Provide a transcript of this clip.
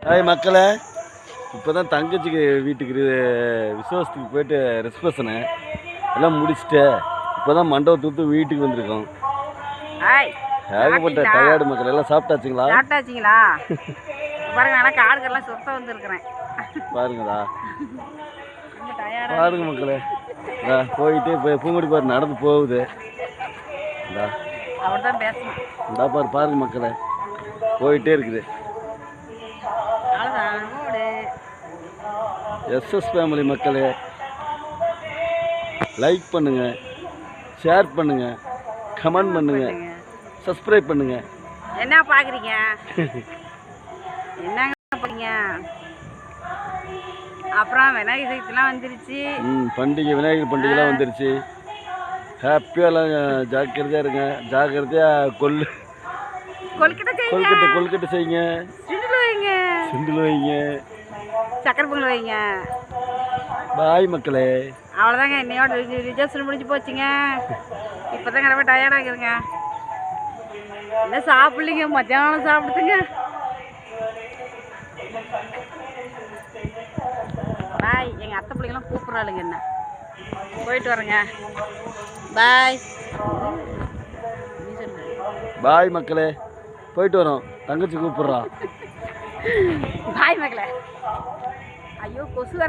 Hi மக்களே, இப்போ தான் தங்கச்சிக்கு வீட்டுக்கு விசுவாசத்துக்கு போயிட்டு ரிசப்ஷனு எல்லாம் முடிச்சுட்டு இப்போ தான் மண்டபத்துக்கு வீட்டுக்கு வந்திருக்கோம். ஏகப்பட்ட டயர்டு மக்கள். எல்லாம் சாப்பிட்டாச்சுங்களா? சாப்பிட்டாச்சுங்களா? பாருங்க, ஆனால் காடுகள்லாம் சுத்தம் வந்துருக்குறேன் பாருங்களா, பாருங்க மக்களே. போயிட்டு இப்போ பூங்குடி பாரு நடந்து போகுது. அவர்தான் பேசணும். இந்தா பாரு, பாருங்க மக்களே, போயிட்டே இருக்குது. எஸ்எஸ் ஃபேமிலி மக்களே, லைக் பண்ணுங்க, ஷேர் பண்ணுங்க, கமெண்ட் பண்ணுங்க, சப்ஸ்கிரைப் பண்ணுங்க. என்ன பார்க்குறீங்க? என்னங்க பண்ணுறீங்க? அப்புறம் விநாயகர் சதுர்த்திலாம் வந்துருச்சு. பண்டிகை, விநாயகர் பண்டிகைலாம் வந்துருச்சு. ஹாப்பியாலாம் ஜாக்கிரதையாக இருங்க. ஜாக்கிரதையாக கொல்கட்டை செய்யுங்க, சிண்டில் வைங்க, சக்கரை பொங்கல் வைங்க. பாய் மக்களே. அவ்வளோதாங்க, இன்னையோட ரிஜர்வேஷன் முடிஞ்சு போச்சுங்க. இப்போ தான் ரொம்ப டயர்டாக இருக்குதுங்க. என்ன சாப்பிட்லிங்க, மத்தியானம் சாப்பிடுதுங்க. பாய். எங்கள் அத்தை பிள்ளைங்களாம் கூப்பிட்றாளுங்க என்ன. போயிட்டு வரேங்க. பாய். பாய் மக்களே, போயிட்டு வரோம். தங்கச்சி கூப்பிட்றா. பாய் மக்களே. ஐயோ, கொசு